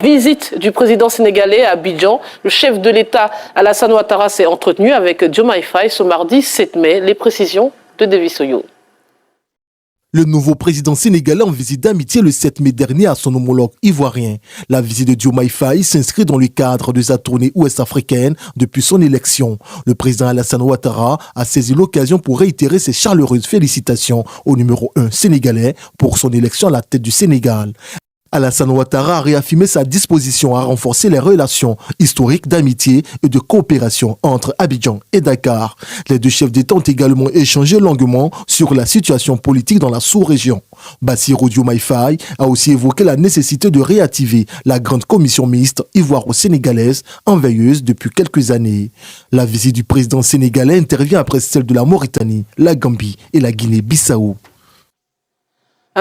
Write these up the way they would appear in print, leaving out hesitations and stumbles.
Visite du président sénégalais à Abidjan. Le chef de l'État, Alassane Ouattara, s'est entretenu avec Diomaye Faye ce mardi 7 mai. Les précisions de Davis Oyo. Le nouveau président sénégalais en visite d'amitié le 7 mai dernier à son homologue ivoirien. La visite de Diomaye Faye s'inscrit dans le cadre de sa tournée ouest-africaine depuis son élection. Le président Alassane Ouattara a saisi l'occasion pour réitérer ses chaleureuses félicitations au numéro 1 sénégalais pour son élection à la tête du Sénégal. Alassane Ouattara a réaffirmé sa disposition à renforcer les relations historiques d'amitié et de coopération entre Abidjan et Dakar. Les deux chefs d'État ont également échangé longuement sur la situation politique dans la sous-région. Bassirou Diomaye Faye a aussi évoqué la nécessité de réactiver la grande commission mixte ivoiro-sénégalaise en veilleuse depuis quelques années. La visite du président sénégalais intervient après celle de la Mauritanie, la Gambie et la Guinée-Bissau.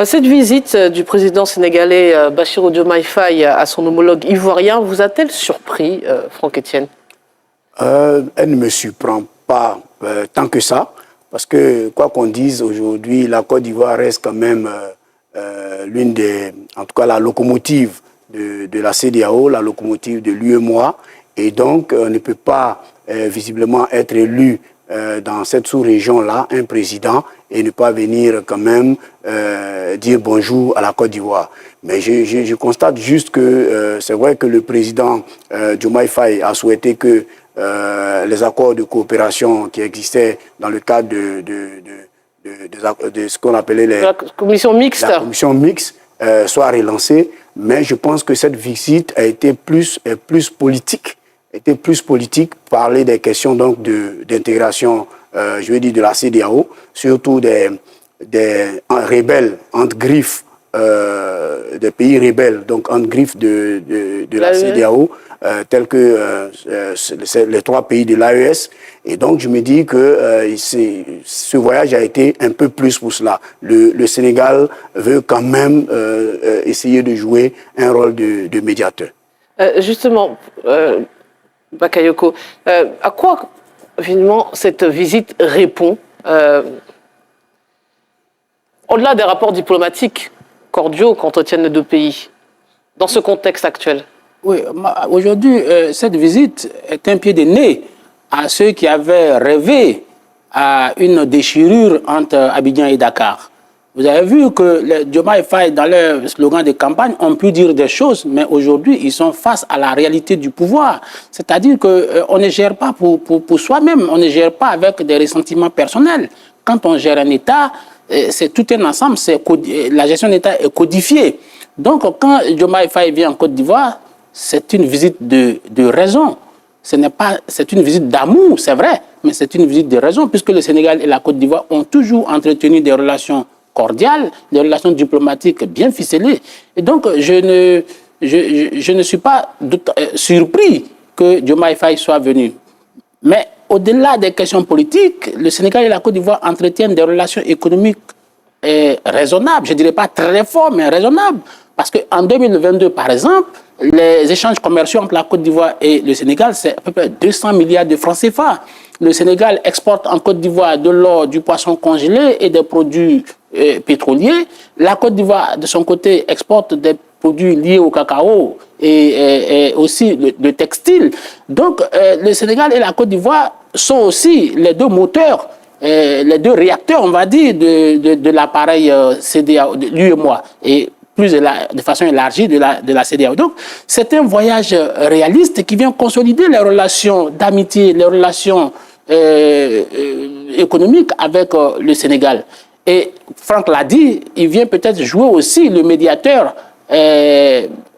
Cette visite du président sénégalais Bassirou Diomaye Faye à son homologue ivoirien vous a-t-elle surpris, Franck-Etienne? Elle ne me surprend pas tant que ça, parce que quoi qu'on dise aujourd'hui, la Côte d'Ivoire reste quand même l'une des, en tout cas la locomotive de la CEDEAO, la locomotive de l'UEMOA, et donc on ne peut pas visiblement être élu dans cette sous-région-là, un président, et ne pas venir quand même dire bonjour à la Côte d'Ivoire. Mais je constate juste que c'est vrai que le président Diomaye Faye a souhaité que les accords de coopération qui existaient dans le cadre de ce qu'on appelait la commission mixte, soient relancés. Mais je pense que cette visite a été plus politique. Parler des questions donc d'intégration, je veux dire de la CEDEAO, surtout des rebelles entre griffes, des pays rebelles, donc entre griffes de la CEDEAO, tels que les 3 pays de l'AES. Et donc je me dis que ce voyage a été un peu plus pour cela. Le Sénégal veut quand même essayer de jouer un rôle de médiateur. Justement, Bakayoko, à quoi finalement cette visite répond au-delà des rapports diplomatiques cordiaux qu'entretiennent les deux pays dans ce contexte actuel? Oui, aujourd'hui, cette visite est un pied de nez à ceux qui avaient rêvé à une déchirure entre Abidjan et Dakar. Vous avez vu que les Diomaye Faye, dans leur slogan de campagne, ont pu dire des choses, mais aujourd'hui, ils sont face à la réalité du pouvoir. C'est-à-dire qu'on ne gère pas pour soi-même, on ne gère pas avec des ressentiments personnels. Quand on gère un État, c'est tout un ensemble, la gestion de l'État est codifiée. Donc, quand Diomaye Faye vient en Côte d'Ivoire, c'est une visite de raison. C'est une visite d'amour, c'est vrai, mais c'est une visite de raison, puisque le Sénégal et la Côte d'Ivoire ont toujours entretenu des relations cordiales, des relations diplomatiques bien ficelées. Et donc, je ne suis pas surpris que Diomaye Faye soit venu. Mais au-delà des questions politiques, le Sénégal et la Côte d'Ivoire entretiennent des relations économiques raisonnables. Je ne dirais pas très fortes, mais raisonnables. Parce qu'en 2022, par exemple, les échanges commerciaux entre la Côte d'Ivoire et le Sénégal, c'est à peu près 200 milliards de francs CFA. Le Sénégal exporte en Côte d'Ivoire de l'or, du poisson congelé et des produits pétroliers. La Côte d'Ivoire, de son côté, exporte des produits liés au cacao et aussi le textile. Donc, le Sénégal et la Côte d'Ivoire sont aussi les deux moteurs, les deux réacteurs, on va dire, de l'appareil CEDEAO, de l'UEMOA, et plus de façon élargie de la CEDEAO. Donc, c'est un voyage réaliste qui vient consolider les relations d'amitié, les relations économiques avec le Sénégal. Et Franck l'a dit, il vient peut-être jouer aussi le médiateur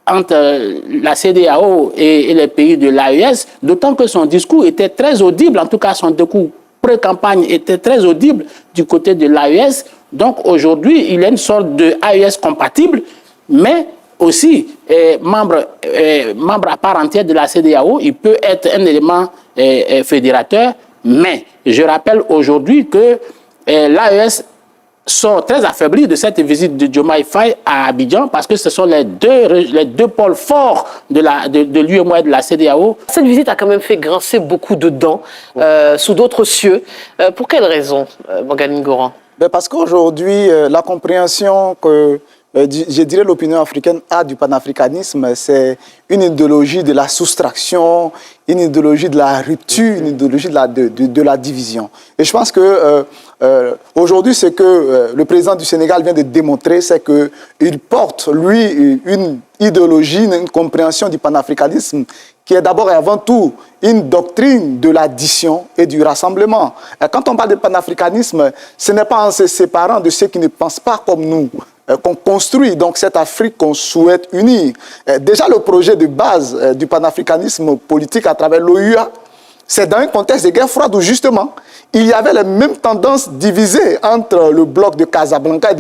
entre la CEDEAO et les pays de l'AES, d'autant que son discours était très audible, en tout cas son discours pré-campagne était très audible du côté de l'AES. Donc aujourd'hui, il est une sorte de AES compatible, mais aussi membre à part entière de la CEDEAO. Il peut être un élément fédérateur, mais je rappelle aujourd'hui que l'AES sont très affaiblis de cette visite de Diomaye Faye à Abidjan parce que ce sont les deux pôles forts de l'UEMOA et de la CEDEAO. Cette visite a quand même fait grincer beaucoup de dents sous d'autres cieux. Pour quelle raison, Morgane Ngoran? Parce qu'aujourd'hui, la compréhension que je dirais l'opinion africaine a du panafricanisme, c'est une idéologie de la soustraction, une idéologie de la rupture, une idéologie de la division. Et je pense que aujourd'hui, ce que le président du Sénégal vient de démontrer, c'est qu'il porte, lui, une idéologie, une compréhension du panafricanisme qui est d'abord et avant tout une doctrine de l'addition et du rassemblement. Et quand on parle de panafricanisme, ce n'est pas en se séparant de ceux qui ne pensent pas comme nous qu'on construit donc cette Afrique qu'on souhaite unir. Déjà, le projet de base du panafricanisme politique à travers l'OUA, c'est dans un contexte de guerre froide où justement, il y avait les mêmes tendances divisées entre le bloc de Casablanca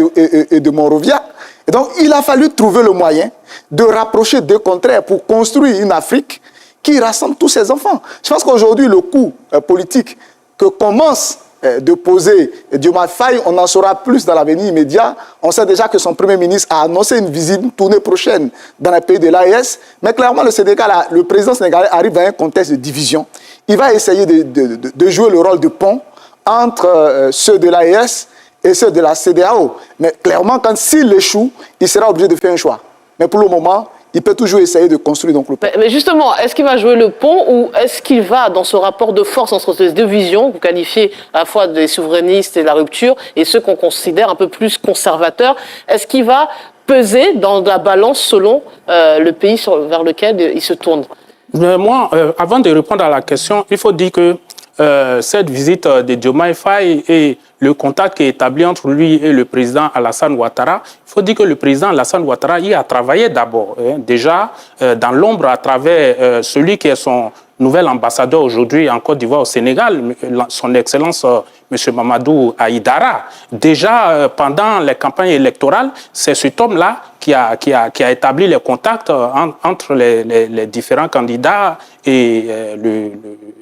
et de Monrovia. Et donc, il a fallu trouver le moyen de rapprocher deux contraires pour construire une Afrique qui rassemble tous ses enfants. Je pense qu'aujourd'hui, le coup politique que commence de poser Diomaye Faye, on en saura plus dans l'avenir immédiat. On sait déjà que son Premier ministre a annoncé une visite, une tournée prochaine dans les pays de l'AES. Mais clairement, le président sénégalais arrive dans un contexte de division. Il va essayer de jouer le rôle de pont entre ceux de l'AES et ceux de la CEDEAO. Mais clairement, s'il échoue, il sera obligé de faire un choix. Mais pour le moment, il peut toujours essayer de construire donc le pont. Mais justement, est-ce qu'il va jouer le pont ou est-ce qu'il va, dans ce rapport de force entre ces deux visions, vous qualifiez à la fois des souverainistes et de la rupture, et ceux qu'on considère un peu plus conservateurs, est-ce qu'il va peser dans la balance selon le pays vers lequel il se tourne? Mais moi, avant de répondre à la question, il faut dire que cette visite de Diomaye Faye et le contact qui est établi entre lui et le président Alassane Ouattara, il faut dire que le président Alassane Ouattara y a travaillé d'abord, déjà dans l'ombre à travers celui qui est son nouvel ambassadeur aujourd'hui en Côte d'Ivoire au Sénégal, son Excellence M. Mamadou Aïdara. Déjà pendant les campagnes électorales, c'est cet homme-là qui a établi les contacts entre les différents candidats et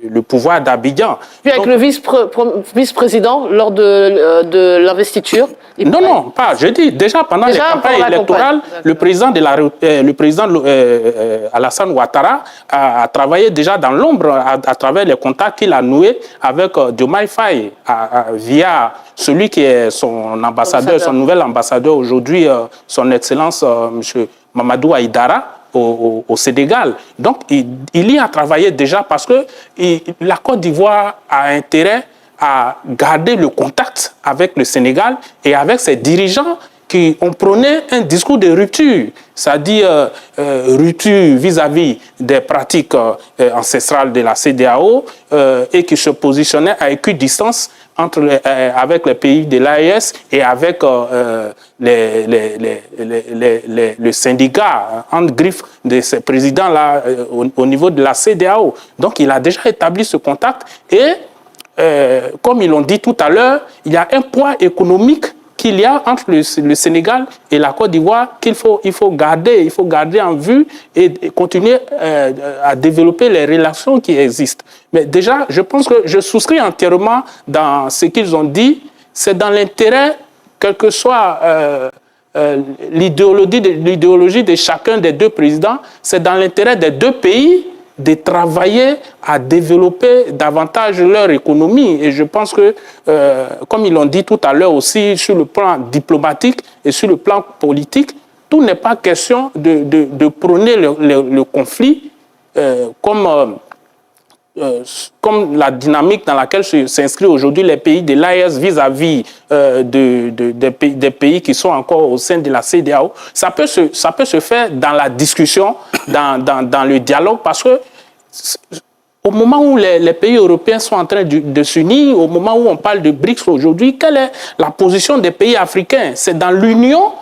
le pouvoir d'Abidjan. Puis avec le vice-président lors de l'investiture? Non, pas. Je dis déjà pendant les campagnes électorales, le président Alassane Ouattara a travaillé déjà dans l'ombre à travers les contacts qu'il a noués avec Diomaye Faye via celui qui est son ambassadeur, son nouvel ambassadeur aujourd'hui, son Excellence M. Mamadou Aïdara au Sénégal. Donc, il y a travaillé déjà parce que la Côte d'Ivoire a intérêt à garder le contact avec le Sénégal et avec ses dirigeants qui ont prôné un discours de rupture, c'est-à-dire rupture vis-à-vis des pratiques ancestrales de la CEDEAO et qui se positionnaient à équidistance avec les pays de l'AES et avec le syndicat en griffe de ces présidents-là au niveau de la CEDEAO. Donc, il a déjà établi ce contact et comme ils l'ont dit tout à l'heure, il y a un poids économique qu'il y a entre le Sénégal et la Côte d'Ivoire qu'il faut garder en vue et continuer à développer les relations qui existent. Mais déjà, je pense que je souscris entièrement dans ce qu'ils ont dit. C'est dans l'intérêt, quelle que soit l'idéologie de chacun des deux présidents, c'est dans l'intérêt des deux pays de travailler à développer davantage leur économie. Et je pense que, comme ils l'ont dit tout à l'heure aussi, sur le plan diplomatique et sur le plan politique, tout n'est pas question de prôner le conflit comme la dynamique dans laquelle s'inscrivent aujourd'hui les pays de l'AES vis-à-vis des pays qui sont encore au sein de la CEDEAO. Ça peut se faire dans la discussion, dans le dialogue, parce que au moment où les pays européens sont en train de s'unir, au moment où on parle de BRICS aujourd'hui, quelle est la position des pays africains? C'est dans l'union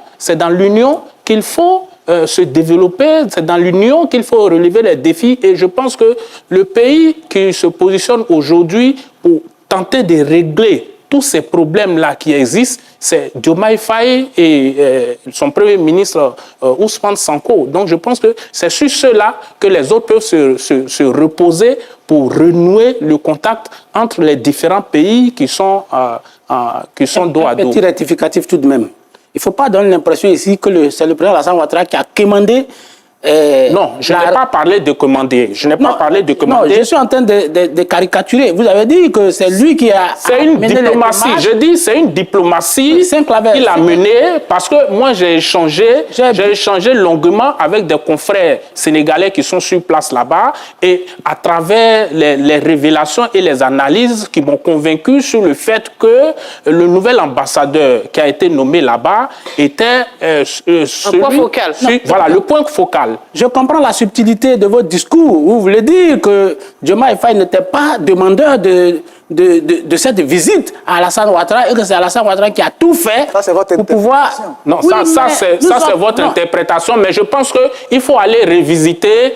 qu'il faut se développer, c'est dans l'union qu'il faut relever les défis. Et je pense que le pays qui se positionne aujourd'hui pour tenter de régler tous ces problèmes-là qui existent, c'est Diomaye Faye et son Premier ministre Ousmane Sonko. Donc je pense que c'est sur cela que les autres peuvent se reposer pour renouer le contact entre les différents pays qui sont dos à dos. Un petit rectificatif tout de même. Il ne faut pas donner l'impression ici que c'est le président Alassane Ouattara qui a commandé Non, je n'ai pas parlé de commander. Je n'ai pas parlé de commander. Non, je suis en train de caricaturer. Vous avez dit que c'est lui qui a C'est une diplomatie. Je dis c'est une diplomatie qu'il a menée parce que moi j'ai échangé longuement avec des confrères sénégalais qui sont sur place là-bas et à travers les révélations et les analyses qui m'ont convaincu sur le fait que le nouvel ambassadeur qui a été nommé là-bas était un point focal. Voilà, le point focal. Je comprends la subtilité de votre discours. Vous voulez dire que Diomaye Faye n'était pas demandeur de cette visite à Alassane Ouattara et que c'est Alassane Ouattara qui a tout fait pour pouvoir... Non, oui, ça c'est votre interprétation, mais je pense qu'il faut aller revisiter,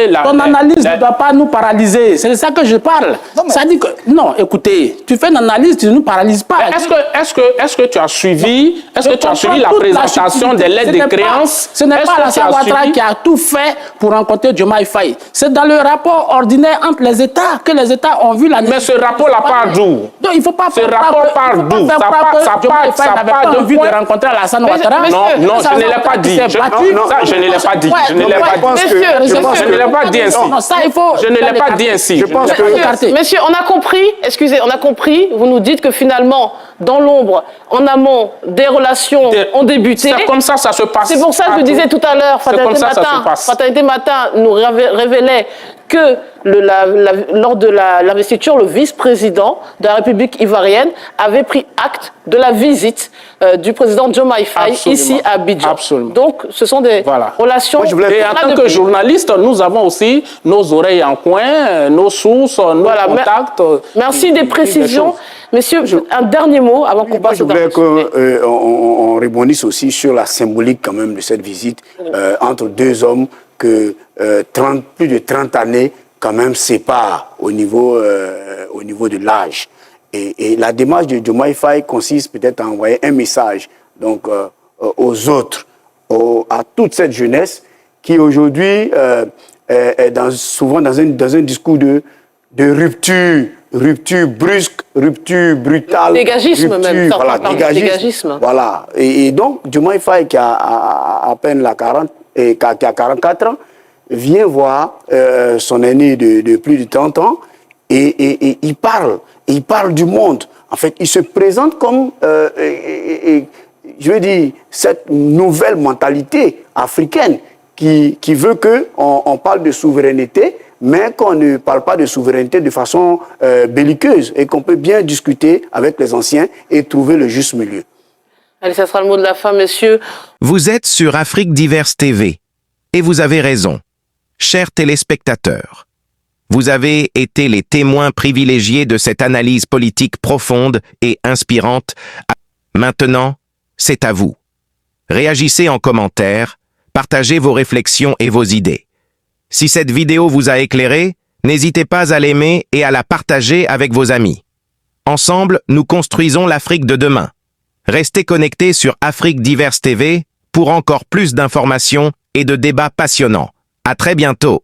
la... Ton analyse ne doit pas nous paralyser, c'est de ça que je parle. Non, mais... Ça dit que... Non, écoutez, tu fais une analyse, tu ne nous paralyses pas. Est-ce que tu as suivi, la présentation des lettres de créance? Ce n'est pas Alassane Ouattara qui a tout fait pour rencontrer Diomaye Faye. C'est dans le rapport ordinaire entre les États que les États ont vu la... Mais ce rapport-là part d'où? Non, il ne faut pas... Ce rapport part d'où? Ça part de envie de rencontrer Alassane Ouattara. Non, je ne l'ai pas dit. Je ne l'ai pas dit. Je ne l'ai pas dit. Je ne l'ai pas dit ainsi. Non, ça, il faut... Je ne l'ai pas dit ainsi. Je pense que... Messieurs, on a compris, excusez, on a compris, vous nous dites que finalement, dans l'ombre, en amont, des relations ont débuté. C'est comme ça se passe. C'est pour ça que je disais tout à l'heure, Fatalité Matin nous révélait que lors de l'investiture, le vice-président de la République ivoirienne avait pris acte de la visite du président Diomaye Faye ici à Abidjan. Absolument. Donc, ce sont des relations... Et en tant que journaliste, nous avons aussi nos oreilles en coin, nos sources, nos contacts. Merci des précisions. Messieurs, un dernier mot avant qu'on passe au Je voulais qu'on rebondisse aussi sur la symbolique quand même de cette visite entre deux hommes que plus de 30 années quand même séparent au niveau de l'âge. Et la démarche de Diomaye Faye consiste peut-être à envoyer un message donc, aux autres, à toute cette jeunesse qui aujourd'hui est souvent dans un discours de rupture brusque, rupture brutale. Dégagisme même. Voilà, dégagisme. Voilà. Et donc, Diomaye Faye qui a à peine qui a 44 ans, vient voir son aîné de plus de 30 ans et il parle du monde. En fait, il se présente comme, je veux dire, cette nouvelle mentalité africaine qui veut qu'on parle de souveraineté, mais qu'on ne parle pas de souveraineté de façon belliqueuse et qu'on peut bien discuter avec les anciens et trouver le juste milieu. Allez, ça sera le mot de la fin, messieurs. Vous êtes sur Afrique Diverse TV et vous avez raison. Chers téléspectateurs, vous avez été les témoins privilégiés de cette analyse politique profonde et inspirante. Maintenant, c'est à vous. Réagissez en commentaire, partagez vos réflexions et vos idées. Si cette vidéo vous a éclairé, n'hésitez pas à l'aimer et à la partager avec vos amis. Ensemble, nous construisons l'Afrique de demain. Restez connectés sur Afrique Diverse TV pour encore plus d'informations et de débats passionnants. À très bientôt.